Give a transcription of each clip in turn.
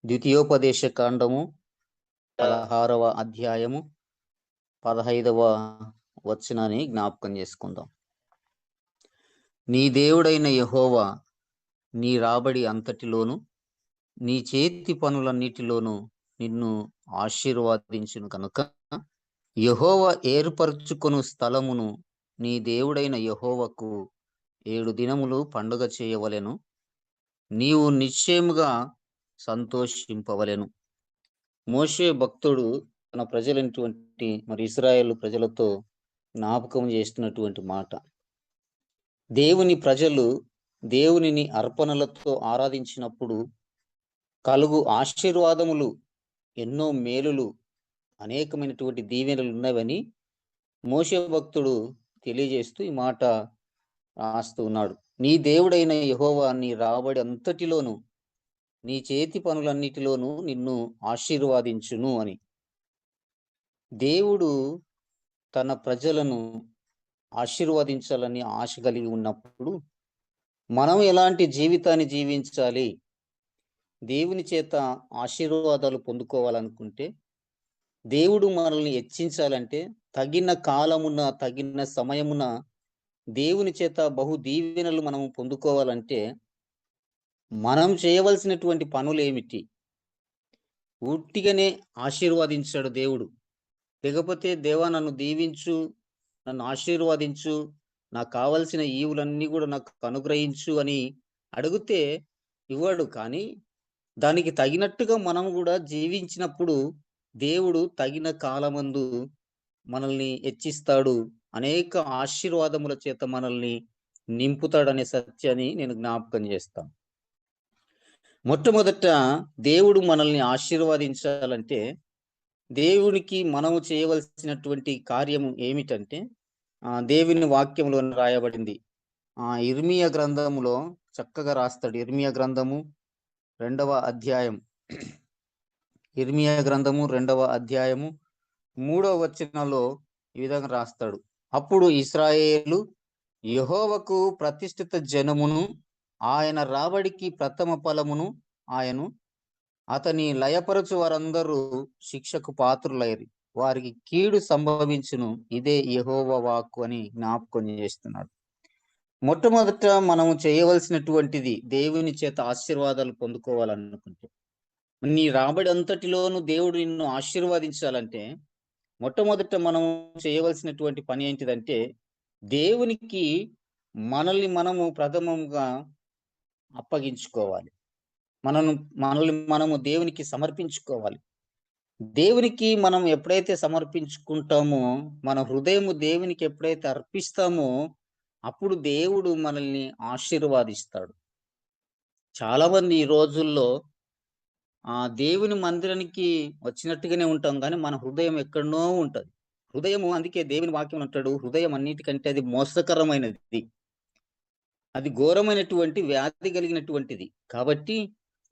ద్వితీయోపదేశ కాండము 16వ అధ్యాయము 15వ వచనాన్ని జ్ఞాపకం చేసుకుందాం. నీ దేవుడైన యెహోవా నీ రాబడి అంతటిలోను నీ చేతి పనులన్నిటిలోనూ నిన్ను ఆశీర్వదించును కనుక యెహోవా ఏర్పరచుకొను స్థలమును నీ దేవుడైన యెహోవాకు 7 దినములు పండుగ చేయవలెను. నీవు నిశ్చయముగా సంతోషింపవలెను. మోషే భక్తుడు తన ప్రజలైనటువంటి ఇశ్రాయేలు ప్రజలతో జ్ఞాపకం చేస్తున్నటువంటి మాట. దేవుని ప్రజలు దేవునిని అర్పణలతో ఆరాధించినప్పుడు కలుగు ఆశీర్వాదములు, ఎన్నో మేలులు, అనేకమైనటువంటి దీవెనలు ఉన్నవని మోషే భక్తుడు తెలియజేస్తూ ఈ మాట రాస్తూ ఉన్నాడు. నీ దేవుడైన యెహోవా నీ రాబడి అంతటిలోను నీ చేతి పనులన్నిటిలోనూ నిన్ను ఆశీర్వాదించును అని. దేవుడు తన ప్రజలను ఆశీర్వదించాలని ఆశ కలిగి ఉన్నప్పుడు మనం ఎలాంటి జీవితాన్ని జీవించాలి, దేవుని చేత ఆశీర్వాదాలు పొందుకోవాలనుకుంటే, దేవుడు మనల్ని హెచ్చించాలంటే తగిన కాలమున తగిన సమయమున దేవుని చేత బహు దీవెనలు మనం పొందుకోవాలంటే మనం చేయవలసినటువంటి పనులు ఏమిటి? ఉట్టిగానే ఆశీర్వదించాడు దేవుడు. లేకపోతే దేవా నన్ను దీవించు, నన్ను ఆశీర్వదించు, నాకు కావలసిన ఈవులన్నీ కూడా నాకు అనుగ్రహించు అని అడిగితే ఇవ్వడు. కానీ దానికి తగినట్టుగా మనం కూడా జీవించినప్పుడు దేవుడు తగిన కాలమందు మనల్ని హెచ్చిస్తాడు, అనేక ఆశీర్వాదముల చేత మనల్ని నింపుతాడనే సత్యాన్ని నేను జ్ఞాపకం చేస్తాను. మొట్టమొదట దేవుడు మనల్ని ఆశీర్వదించాలంటే దేవునికి మనము చేయవలసినటువంటి కార్యము ఏమిటంటే దేవుని వాక్యంలో రాయబడింది. ఇర్మియా గ్రంథములో చక్కగా రాస్తాడు. ఇర్మియా గ్రంథము 2వ అధ్యాయం, ఇర్మియా గ్రంథము 2వ అధ్యాయము 3వ వచనంలో ఈ విధంగా రాస్తాడు. అప్పుడు ఇశ్రాయేలు యెహోవాకు ప్రతిష్ఠిత జనమును, ఆయన రాబడికి ప్రథమ ఫలమును ఆయను, అతని లయపరచు వారందరూ శిక్షకు పాత్రులైరి, వారికి కీడు సంభవించును, ఇదే యెహోవా వాక్కు అని జ్ఞాపకం చేస్తున్నాడు. మొట్టమొదట మనము చేయవలసినటువంటిది దేవుని చేత ఆశీర్వాదాలు పొందుకోవాలనుకుంటే, నీ రాబడి అంతటిలోనూ దేవుడు నిన్ను ఆశీర్వదించాలంటే మొట్టమొదట మనం చేయవలసినటువంటి పని ఏంటిదంటే దేవునికి మనల్ని మనము ప్రథమంగా అప్పగించుకోవాలి. మనల్ని మనము దేవునికి సమర్పించుకోవాలి. దేవునికి మనం ఎప్పుడైతే సమర్పించుకుంటామో, మన హృదయము దేవునికి ఎప్పుడైతే అర్పిస్తామో అప్పుడు దేవుడు మనల్ని ఆశీర్వాదిస్తాడు. చాలా మంది ఈ రోజుల్లో దేవుని మందిరానికి వచ్చినట్టుగానే ఉంటాం, కానీ మన హృదయం ఎక్కడనో ఉంటది. హృదయము, అందుకే దేవుని వాక్యం అంటాడు, హృదయం అన్నిటికంటే అది మోసకరమైనది, అది ఘోరమైనటువంటి వ్యాధి కలిగినటువంటిది. కాబట్టి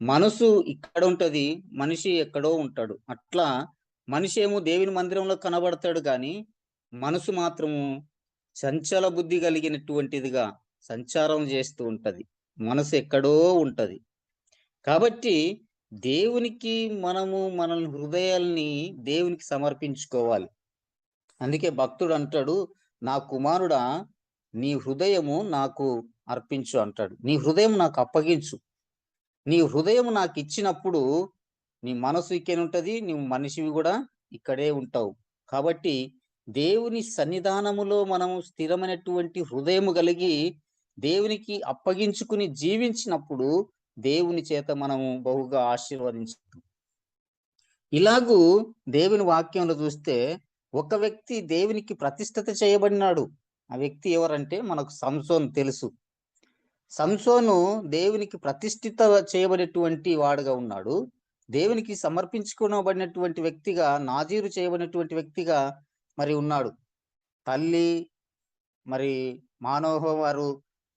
మనసు ఇక్కడ ఉంటది, మనిషి ఎక్కడో ఉంటాడు. అట్లా మనిషి ఏమో దేవుని మందిరంలో కనబడతాడు, కానీ మనసు మాత్రము చంచల బుద్ధి కలిగినటువంటిదిగా సంచారం చేస్తూ ఉంటది. మనసు ఎక్కడో ఉంటది. కాబట్టి దేవునికి మనము మన హృదయాల్ని దేవునికి సమర్పించుకోవాలి. అందుకే భక్తుడు అంటాడు, నా కుమారుడా నీ హృదయము నాకు అర్పించు అంటాడు. నీ హృదయం నాకు అప్పగించు. నీ హృదయం నాకు ఇచ్చినప్పుడు నీ మనసు ఇక్కడే ఉంటది, నువ్వు మనిషివి కూడా ఇక్కడే ఉంటావు. కాబట్టి దేవుని సన్నిధానములో మనము స్థిరమైనటువంటి హృదయము కలిగి దేవునికి అప్పగించుకుని జీవించినప్పుడు దేవుని చేత మనము బహుగా ఆశీర్వదించుతాం. ఇలాగూ దేవుని వాక్యంలో చూస్తే ఒక వ్యక్తి దేవునికి ప్రతిష్ఠిత చేయబడినాడు. ఆ వ్యక్తి ఎవరంటే మనకు సంసోను తెలుసు. సంసోను దేవునికి ప్రతిష్ఠిత చేయబడినటువంటి వాడుగా ఉన్నాడు. దేవునికి సమర్పించుకోబడినటువంటి వ్యక్తిగా, నాజీరు చేయబడినటువంటి వ్యక్తిగా మరి ఉన్నాడు. తల్లి మరి మానోహ వారు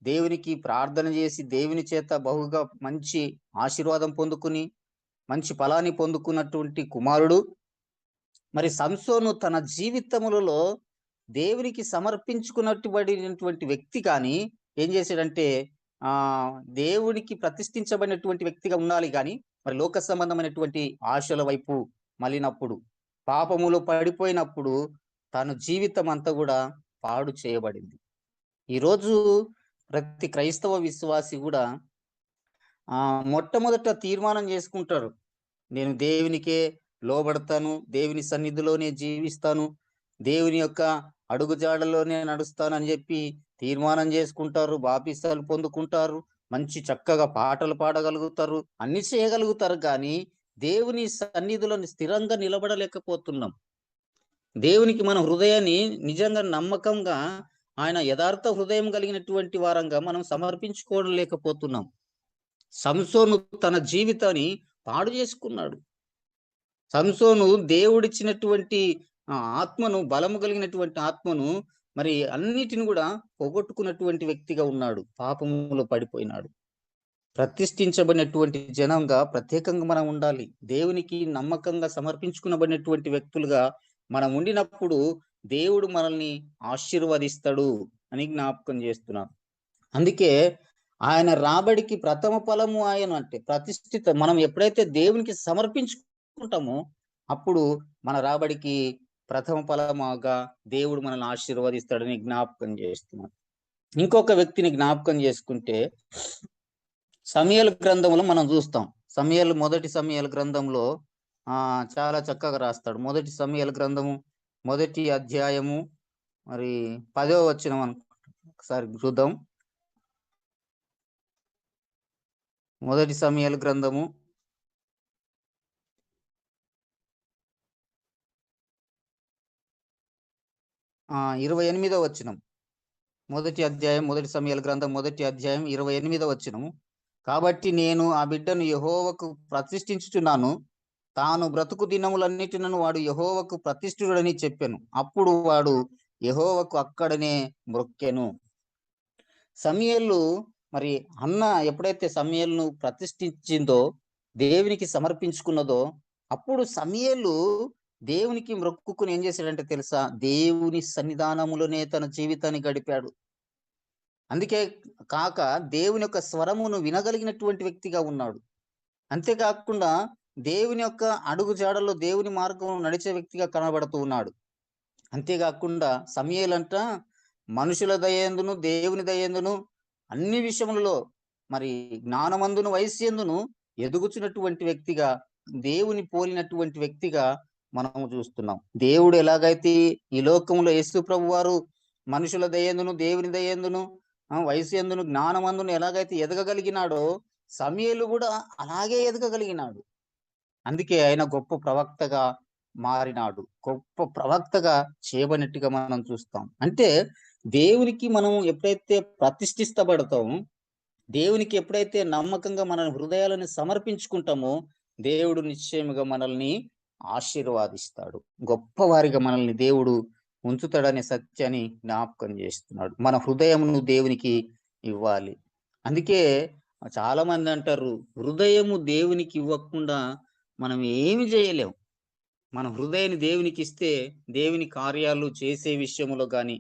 దేవునికి ప్రార్థన చేసి దేవుని చేత బహుగా మంచి ఆశీర్వాదం పొందుకుని మంచి ఫలాన్ని పొందుకున్నటువంటి కుమారుడు. మరి సంసోను తన జీవితములలో దేవునికి సమర్పించుకున్నటువంటి వ్యక్తి, కానీ ఏం చేశాడంటే దేవునికి ప్రతిష్ఠించబడినటువంటి వ్యక్తిగా ఉండాలి, కానీ మరి లోక సంబంధమైనటువంటి ఆశల వైపు మళ్ళినప్పుడు, పాపములో పడిపోయినప్పుడు తన జీవితం అంతా కూడా పాడు చేయబడింది. ఈరోజు ప్రతి క్రైస్తవ విశ్వాసి కూడా మొట్టమొదట తీర్మానం చేసుకుంటారు. నేను దేవునికే లోబడతాను, దేవుని సన్నిధిలోనే జీవిస్తాను, దేవుని యొక్క అడుగుజాడలోనే నడుస్తాను అని చెప్పి తీర్మానం చేసుకుంటారు, బాప్తిసాలు పొందుకుంటారు, మంచి చక్కగా పాటలు పాడగలుగుతారు, అన్ని చేయగలుగుతారు. కానీ దేవుని సన్నిధిలో స్థిరంగా నిలబడలేకపోతున్నాం. దేవునికి మన హృదయాన్ని నిజంగా నమ్మకంగా, ఆయన యథార్థ హృదయం కలిగినటువంటి వారంగా మనం సమర్పించుకోవడం లేకపోతున్నాం. సంసోను తన జీవితాన్ని పాడు చేసుకున్నాడు. సంసోను దేవుడిచ్చినటువంటి ఆత్మను, బలము కలిగినటువంటి ఆత్మను మరి అన్నిటిని కూడా పోగొట్టుకున్నటువంటి వ్యక్తిగా ఉన్నాడు. పాపములో పడిపోయినాడు. ప్రతిష్ఠించబడినటువంటి జనంగా ప్రత్యేకంగా మనం ఉండాలి. దేవునికి నమ్మకంగా సమర్పించుకునబడినటువంటి వ్యక్తులుగా మనం ఉండినప్పుడు దేవుడు మనల్ని ఆశీర్వదిస్తాడు అని జ్ఞాపకం చేస్తున్నాను. అందుకే ఆయన రాబడికి ప్రథమ ఫలము ఆయన, అంటే ప్రతిష్ఠిత, మనం ఎప్పుడైతే దేవునికి సమర్పించుకుంటామో అప్పుడు మన రాబడికి ప్రథమ ఫలముగా దేవుడు మనల్ని ఆశీర్వదిస్తాడని జ్ఞాపకం చేస్తున్నాను. ఇంకొక వ్యక్తిని జ్ఞాపకం చేసుకుంటే సమూయేలు గ్రంథంలో మనం చూస్తాం. మొదటి సమూయేలు గ్రంథంలో చాలా చక్కగా రాస్తాడు. మొదటి సమూయేలు గ్రంథము మొదటి అధ్యాయము మరి 10వ వచనం ఒకసారి చూద్దాం. మొదటి సమూయేలు గ్రంథము 28వ వచనం. మొదటి అధ్యాయం, మొదటి సమూయేలు గ్రంథం మొదటి అధ్యాయం 28వ వచనం. కాబట్టి నేను ఆ బిడ్డను యెహోవాకు ప్రతిష్ఠించుచున్నాను, తాను బ్రతుకు దినములన్నిటినను వాడు యెహోవాకు ప్రతిష్ఠితుడని చెప్పాను. అప్పుడు వాడు యెహోవాకు అక్కడనే మ్రొక్కెను. సమూయేలు మరి హన్న ఎప్పుడైతే సమూయేలును ప్రతిష్ఠించిందో, దేవునికి సమర్పించుకున్నదో, అప్పుడు సమూయేలు దేవునికి మ్రొక్కుకుని ఏం చేశాడంటే తెలుసా? దేవుని సన్నిధానములోనే తన జీవితాన్ని గడిపాడు. అందుకే కాక దేవుని యొక్క స్వరమును వినగలిగినటువంటి వ్యక్తిగా ఉన్నాడు. అంతేకాకుండా దేవుని యొక్క అడుగు జాడల్లో దేవుని మార్గం నడిచే వ్యక్తిగా కనబడుతూ ఉన్నాడు. అంతేకాకుండా సమూయేలంట మనుషుల దయందును దేవుని దయందును అన్ని విషయములలో మరి జ్ఞానమందును వయస్యందును ఎదుగుచున్నటువంటి వ్యక్తిగా, దేవుని పోలినటువంటి వ్యక్తిగా మనము చూస్తున్నాం. దేవుడు ఎలాగైతే ఈ లోకంలో యేసు ప్రభు వారు మనుషుల దయందును దేవుని దయందును వయస్యందును జ్ఞానమందును ఎలాగైతే ఎదగగలిగినాడో, సమూయేలు కూడా అలాగే ఎదగగలిగినాడు. అందుకే ఆయన గొప్ప ప్రవక్తగా మారినాడు, గొప్ప ప్రవక్తగా చేయబడినట్టుగా మనం చూస్తాం. అంటే దేవునికి మనం ఎప్పుడైతే ప్రతిష్ఠిస్తబడతామో, దేవునికి ఎప్పుడైతే నమ్మకంగా మన హృదయాలను సమర్పించుకుంటామో, దేవుడు నిశ్చయముగా మనల్ని ఆశీర్వాదిస్తాడు. గొప్పవారిగా మనల్ని దేవుడు ఉంచుతాడనే సత్యాన్ని జ్ఞాపకం చేస్తున్నాడు. మన హృదయమును దేవునికి ఇవ్వాలి. అందుకే చాలా మంది అంటారు, హృదయము దేవునికి ఇవ్వకుండా మనం ఏమి చేయలేం. మన హృదయాన్ని దేవునికి ఇస్తే దేవుని కార్యాలు చేసే విషయంలో కానీ,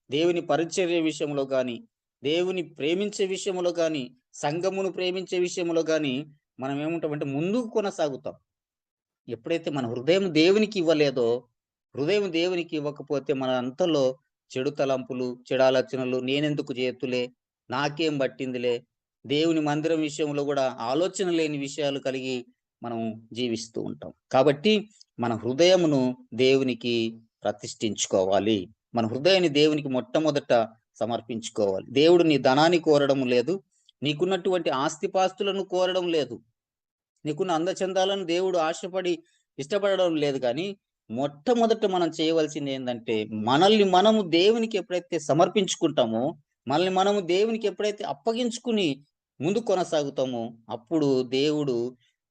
దేవుని పరిచర్య విషయంలో కానీ, దేవుని ప్రేమించే విషయంలో కానీ, సంఘమును ప్రేమించే విషయంలో కానీ మనం ఏముంటామంటే ముందుకు కొనసాగుతాం. ఎప్పుడైతే మన హృదయం దేవునికి ఇవ్వలేదో, హృదయం దేవునికి ఇవ్వకపోతే మన అంతలో చెడు తలంపులు, చెడు ఆలోచనలు, నేనెందుకు చేతులే, నాకేం పట్టిందిలే, దేవుని మందిరం విషయంలో కూడా ఆలోచన లేని విషయాలు కలిగి మనం జీవిస్తూ ఉంటాం. కాబట్టి మన హృదయమును దేవునికి ప్రతిష్ఠించుకోవాలి. మన హృదయాన్ని దేవునికి మొట్టమొదట సమర్పించుకోవాలి. దేవుడు నీ ధనాన్ని కోరడం లేదు, నీకున్నటువంటి ఆస్తిపాస్తులను కోరడం లేదు, నీకున్న అందచందాలను దేవుడు ఆశపడి ఇష్టపడడం లేదు. కానీ మొట్టమొదట మనం చేయవలసింది ఏంటంటే, మనల్ని మనము దేవునికి ఎప్పుడైతే సమర్పించుకుంటామో, మనల్ని మనము దేవునికి ఎప్పుడైతే అప్పగించుకుని ముందు కొనసాగుతామో, అప్పుడు దేవుడు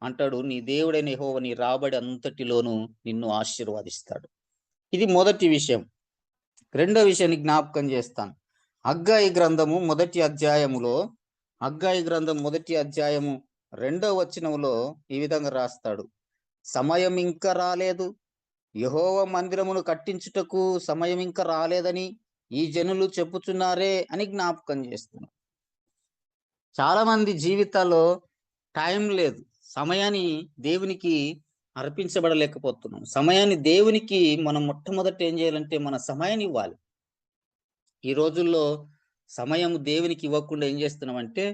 అంటాడు, నీ దేవుడైన యెహోవా నీ రాబడి అంతటిలోనూ నిన్ను ఆశీర్వదిస్తాడు. ఇది మొదటి విషయం. రెండో విషయాన్ని జ్ఞాపకం చేస్తాను. హగ్గయి గ్రంథము మొదటి అధ్యాయములో, హగ్గయి గ్రంథం మొదటి అధ్యాయము 2వ వచనంలో ఈ విధంగా రాస్తాడు, సమయం ఇంకా రాలేదు, యెహోవా మందిరమును కట్టించుటకు సమయం ఇంకా రాలేదని ఈ జనులు చెప్పుచున్నారే అని జ్ఞాపకం చేస్తున్నాడు. చాలా మంది జీవితాల్లో టైం లేదు, సమయాన్ని దేవునికి అర్పించబడలేకపోతున్నాం. సమయాన్ని దేవునికి మనం మొట్టమొదట ఏం చేయాలంటే మన సమయాన్ని ఇవ్వాలి. ఈ రోజుల్లో సమయం దేవునికి ఇవ్వకుండా ఏం చేస్తున్నామంటే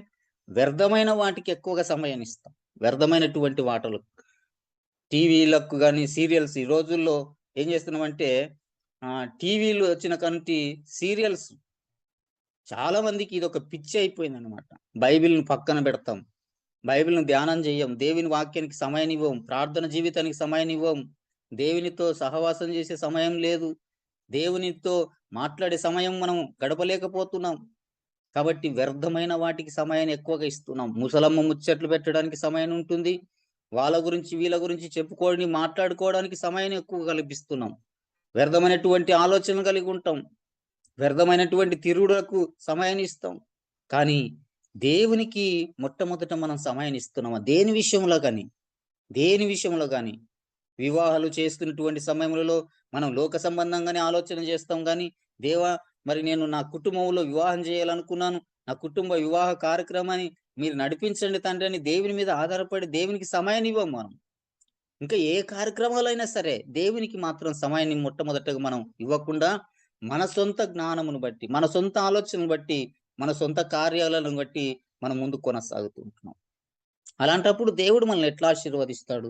వ్యర్థమైన వాటికి ఎక్కువగా సమయాన్ని ఇస్తాం. వ్యర్థమైనటువంటి వాటలు టీవీలకు కానీ సీరియల్స్ ఈ రోజుల్లో ఏం చేస్తున్నామంటే టీవీలు వచ్చిన కంటి సీరియల్స్ చాలా మందికి ఇది ఒక పిచ్చి అయిపోయింది అనమాట. బైబిల్ని పక్కన పెడతాం, బైబిల్ను ధ్యానం చేయం, దేవుని వాక్యానికి సమయం ఇవ్వం, ప్రార్థన జీవితానికి సమయం ఇవ్వం, దేవునితో సహవాసం చేసే సమయం లేదు, దేవునితో మాట్లాడే సమయం మనం గడపలేకపోతున్నాం. కాబట్టి వ్యర్థమైన వాటికి సమయాన్ని ఎక్కువగా ఇస్తున్నాం. ముసలమ్మ ముచ్చట్లు పెట్టడానికి సమయం ఉంటుంది, వాళ్ళ గురించి వీళ్ళ గురించి చెప్పుకోవడానికి మాట్లాడుకోవడానికి సమయాన్ని ఎక్కువ కల్పిస్తున్నాం. వ్యర్థమైనటువంటి ఆలోచనలు కలిగి ఉంటాం, వ్యర్థమైనటువంటి తిరుగుడులకు సమయాన్ని ఇస్తాం. కానీ దేవునికి మొట్టమొదట మనం సమయాన్ని ఇస్తున్నామా? దేని విషయంలో కానీ వివాహాలు చేస్తున్నటువంటి సమయంలో మనం లోక సంబంధంగానే ఆలోచన చేస్తాం. కానీ దేవా, మరి నేను నా కుటుంబంలో వివాహం చేయాలనుకున్నాను, నా కుటుంబ వివాహ కార్యక్రమాన్ని మీరు నడిపించండి తండ్రి అని దేవుని మీద ఆధారపడి దేవునికి సమయాన్ని ఇవ్వం మనం. ఇంకా ఏ కార్యక్రమాలైనా సరే దేవునికి మాత్రం సమయాన్ని మొట్టమొదటగా మనం ఇవ్వకుండా మన సొంత జ్ఞానమును బట్టి, మన సొంత ఆలోచనను బట్టి, మన సొంత కార్యాలను బట్టి మనం ముందు కొనసాగుతుంటున్నాం. అలాంటప్పుడు దేవుడు మనల్ని ఎట్లా ఆశీర్వదిస్తాడు?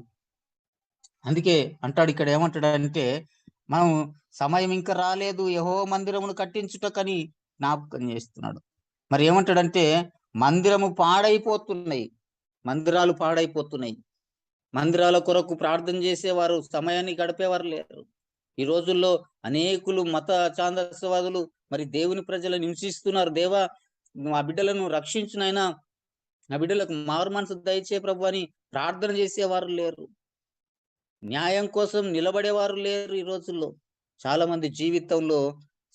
అందుకే అంటాడు, ఇక్కడ ఏమంటాడంటే, మనం సమయం ఇంకా రాలేదు యెహోవా మందిరమును కట్టించుటకని జ్ఞాపకం చేస్తున్నాడు. మరి ఏమంటాడంటే, మందిరాలు పాడైపోతున్నాయి, మందిరాల కొరకు ప్రార్థన చేసేవారు, సమయాన్ని గడిపేవారు లేరు. ఈ రోజుల్లో అనేకులు మత ఛాందసవాదులు మరి దేవుని ప్రజలను హింసిస్తున్నారు. దేవా, మా బిడ్డలను రక్షించునైనా, నా బిడ్డలకు మారు మనసు దయచే ప్రభు అని ప్రార్థన చేసేవారు లేరు, న్యాయం కోసం నిలబడేవారు లేరు. ఈ రోజుల్లో చాలా మంది జీవితంలో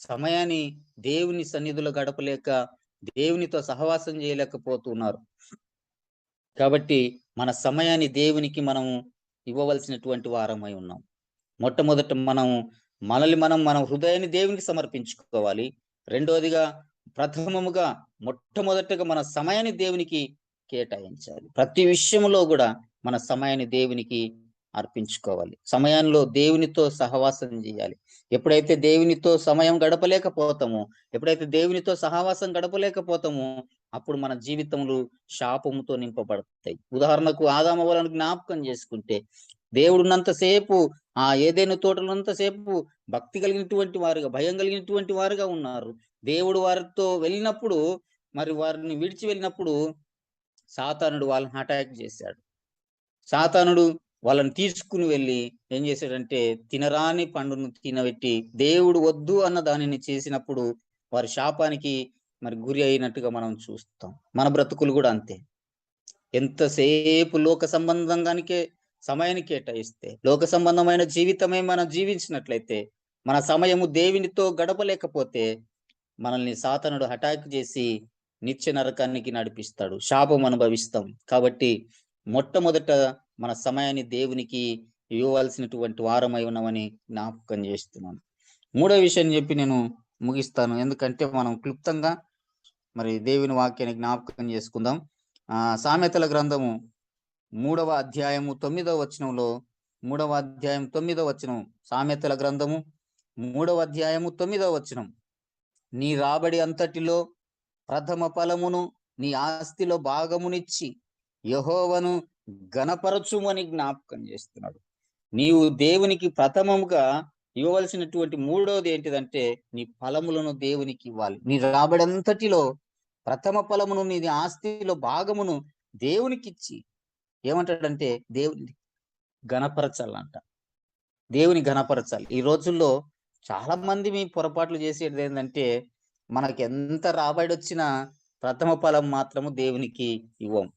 సమయాన్ని దేవుని సన్నిధిలో గడపలేక దేవునితో సహవాసం చేయలేకపోతున్నారు. కాబట్టి మన సమయాన్ని దేవునికి మనం ఇవ్వవలసినటువంటి వారమై ఉన్నాం. మొట్టమొదట మనల్ని మన హృదయాన్ని దేవునికి సమర్పించుకోవాలి. రెండోదిగా ప్రథమముగా మొట్టమొదటగా మన సమయాన్ని దేవునికి కేటాయించాలి. ప్రతి విషయంలో కూడా మన సమయాన్ని దేవునికి అర్పించుకోవాలి. సమయంలో దేవునితో సహవాసం చేయాలి. ఎప్పుడైతే దేవునితో సమయం గడపలేకపోతామో, ఎప్పుడైతే దేవునితో సహవాసం గడపలేకపోతామో, అప్పుడు మన జీవితములు శాపముతో నింపబడతాయి. ఉదాహరణకు ఆదాము హవ్వలను జ్ఞాపకం చేసుకుంటే, దేవుడున్నంతసేపు ఆ ఏదైనా తోటలంతసేపు భక్తి కలిగినటువంటి వారుగా, భయం కలిగినటువంటి వారుగా ఉన్నారు. దేవుడు వారితో వెళ్ళినప్పుడు, మరి వారిని విడిచి వెళ్ళినప్పుడు సాతానుడు వాళ్ళని అటాక్ చేశాడు. సాతానుడు వాళ్ళని తీసుకుని వెళ్ళి ఏం చేశాడంటే, తినరాని పండును తినబెట్టి దేవుడు వద్దు అన్న దానిని చేసినప్పుడు వారి శాపానికి మరి గురి అయినట్టుగా మనం చూస్తాం. మన బ్రతుకులు కూడా అంతే. ఎంతసేపు లోక సంబంధంగానికే సమయాన్ని కేటాయిస్తే, లోక సంబంధమైన జీవితమే మనం జీవించినట్లయితే, మన సమయము దేవునితో గడపలేకపోతే మనల్ని సాతానుడు అటాక్ చేసి నిత్య నరకానికి నడిపిస్తాడు, శాపం అనుభవిస్తాం. కాబట్టి మొట్టమొదట మన సమయాన్ని దేవునికి ఇవ్వవలసినటువంటి వారమై ఉన్నామని జ్ఞాపకం చేస్తున్నాను. మూడో విషయం చెప్పి నేను ముగిస్తాను, ఎందుకంటే మనం క్లుప్తంగా మరి దేవుని వాక్యాన్ని జ్ఞాపకం చేసుకుందాం. సామెతల గ్రంథము 3వ అధ్యాయము 9వ వచనంలో, 3వ అధ్యాయం 9వ వచనం, సామెతల గ్రంథము 3వ అధ్యాయము 9వ వచనం, నీ రాబడి అంతటిలో ప్రథమ ఫలమును నీ ఆస్తిలో భాగమునిచ్చి యెహోవాను ఘనపరచుమని జ్ఞాపకం చేస్తున్నాడు. నీవు దేవునికి ప్రథమముగా ఇవ్వవలసినటువంటి మూడోది ఏంటిదంటే, నీ ఫలములను దేవునికి ఇవ్వాలి. నీ రాబడి అంతటిలో ప్రథమ ఫలమును, నీ ఆస్తిలో భాగమును దేవునికి ఇచ్చి ఏమంటాడంటే దేవుని ఘనపరచాలంట. దేవుని ఘనపరచాలి. ఈ రోజుల్లో చాలా మంది మీ పొరపాట్లు చేసేది ఏంటంటే, మనకి ఎంత రాబడి వచ్చినా ప్రథమ ఫలం మాత్రము దేవునికి ఇవ్వం.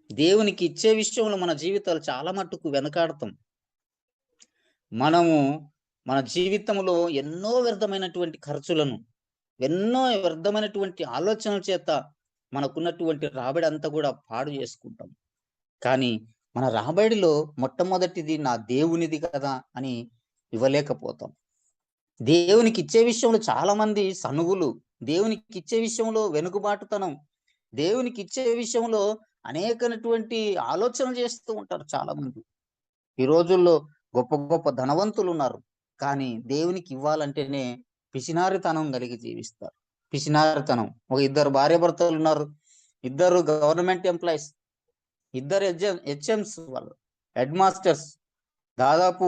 దేవునికి ఇచ్చే విషయంలో మన జీవితాలు చాలా మట్టుకు వెనకాడతాం. మనము మన జీవితంలో ఎన్నో వ్యర్థమైనటువంటి ఖర్చులను, ఎన్నో వ్యర్థమైనటువంటి ఆలోచనల చేత మనకున్నటువంటి రాబడి అంతా కూడా పాడు చేసుకుంటాం. కానీ మన రాబడిలో మొట్టమొదటిది నా దేవునిది కదా అని ఇవ్వలేకపోతాం. దేవునికి ఇచ్చే విషయంలో చాలా మంది సనుగులు, దేవునికి ఇచ్చే విషయంలో వెనుకబాటుతనం, దేవునికి ఇచ్చే విషయంలో అనేకమైనటువంటి ఆలోచనలు చేస్తూ ఉంటారు చాలా మంది. ఈ రోజుల్లో గొప్ప గొప్ప ధనవంతులు ఉన్నారు. కానీ దేవునికి ఇవ్వాలంటేనే పిసినారితనం కలిగి జీవిస్తారు. పిసినారితనం. ఒక ఇద్దరు భార్యాభర్తలున్నారు. ఇద్దరు గవర్నమెంట్ ఎంప్లాయీస్. ఇద్దరు హెచ్ఎంస్ వాళ్ళు. Head masters. దాదాపు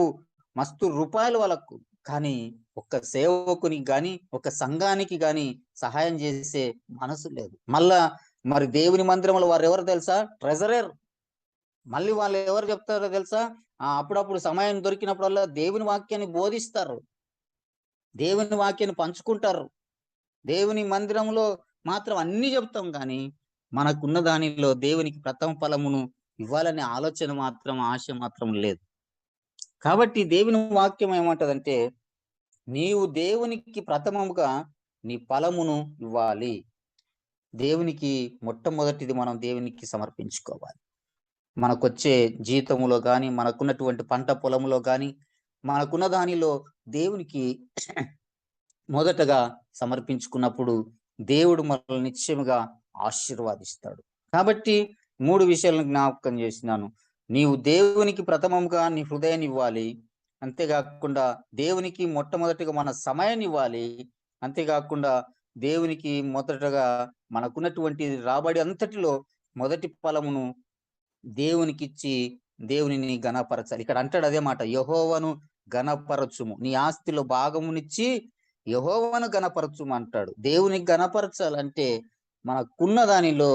మస్తు రూపాయలు వాళ్ళకు. కానీ ఒక్క సేవకునికి గాని, ఒక సంఘానికి గాని సహాయం చేసే మనసు లేదు. మళ్ళా మరి దేవుని మందిరంలో వారెవరు తెలుసా? ట్రెజరర్. మళ్ళీ వాళ్ళు ఎవరు చెప్తారో తెలుసా? అప్పుడప్పుడు సమయం దొరికినప్పుడల్లా దేవుని వాక్యాన్ని బోధిస్తారు. దేవుని వాక్యాన్ని పంచుకుంటారు. దేవుని మందిరంలో మాత్రం అన్ని చెప్తాం కానీ మనకున్న దానిలో దేవునికి ప్రథమ ఫలమును ఇవ్వాలనే ఆలోచన మాత్రం, ఆశ మాత్రం లేదు. కాబట్టి దేవుని వాక్యం ఏమంటదంటే, నీవు దేవునికి ప్రథమముగా నీ ఫలమును ఇవ్వాలి. దేవునికి మొట్టమొదటిది మనం దేవునికి సమర్పించుకోవాలి. మనకొచ్చే జీతములో గాని, మనకున్నటువంటి పంట పొలములో గాని, మనకున్న దానిలో దేవునికి మొదటగా సమర్పించుకున్నప్పుడు దేవుడు మనల్ని నిశ్చయముగా ఆశీర్వాదిస్తాడు. కాబట్టి 3 విషయాలను జ్ఞాపకం చేసినాను. నీవు దేవునికి ప్రథమముగా నీ హృదయాన్ని ఇవ్వాలి. అంతేకాకుండా దేవునికి మొట్టమొదటిగా మన సమయాన్ని ఇవ్వాలి. అంతేకాకుండా దేవునికి మొదటగా మనకున్నటువంటి రాబడి అంతటిలో మొదటి ఫలమును దేవునికిచ్చి దేవునిని ఘనపరచాలి. ఇక్కడ అంటాడు అదే మాట, యెహోవాను ఘనపరచుము. నీ ఆస్తిలో భాగమునిచ్చి యెహోవాను ఘనపరచుము అంటాడు. దేవునికి ఘనపరచాలంటే మనకున్న దానిలో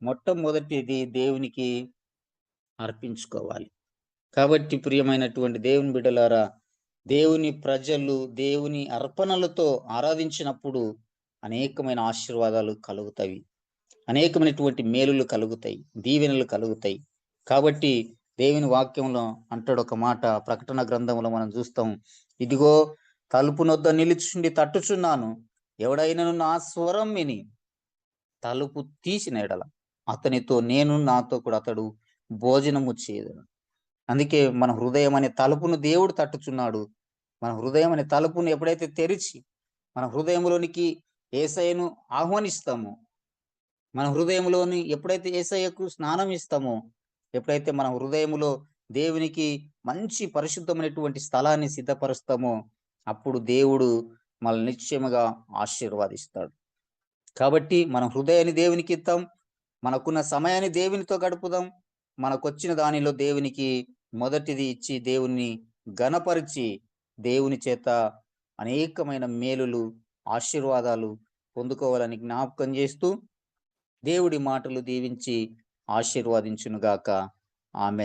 మొట్టమొదటిది దేవునికి అర్పించుకోవాలి. కాబట్టి ప్రియమైనటువంటి దేవుని బిడ్డలారా, దేవుని ప్రజలు దేవుని అర్పణలతో ఆరాధించినప్పుడు అనేకమైన ఆశీర్వాదాలు కలుగుతాయి. అనేకమైనటువంటి మేలులు కలుగుతాయి, దీవెనలు కలుగుతాయి. కాబట్టి దేవుని వాక్యంలో అంటాడు ఒక మాట, ప్రకటన గ్రంథంలో మనం చూస్తాం, ఇదిగో తలుపు నొద్ద నిలుచుండి తట్టుచున్నాను, ఎవడైనను నా స్వరం విని తలుపు తీసిన ఎడల అతనితో నేను, నాతో కూడా అతడు భోజనము చేయదును. అందుకే మన హృదయం అనే తలుపును దేవుడు తట్టుచున్నాడు. మన హృదయం అనే తలుపును ఎప్పుడైతే తెరిచి మన హృదయంలోనికి యేసయ్యను ఆహ్వానిస్తామో, మన హృదయంలోని ఎప్పుడైతే యేసయ్యకు స్నానం ఇస్తామో, ఎప్పుడైతే మన హృదయములో దేవునికి మంచి పరిశుద్ధమైనటువంటి స్థలాన్ని సిద్ధపరుస్తామో, అప్పుడు దేవుడు మనల్ని నిశ్చయముగా ఆశీర్వాదిస్తాడు. కాబట్టి మన హృదయాన్ని దేవునికి ఇద్దాం, మనకున్న సమయాన్ని దేవునితో గడుపుదాం, మనకొచ్చిన దానిలో దేవునికి మొదటిది ఇచ్చి దేవుని ఘనపరిచి దేవుని చేత అనేకమైన మేలులు, ఆశీర్వాదాలు పొందుకోవాలని జ్ఞాపకం చేస్తూ దేవుడి మాటలు దీవించి ఆశీర్వాదించునుగాక. ఆమేన్.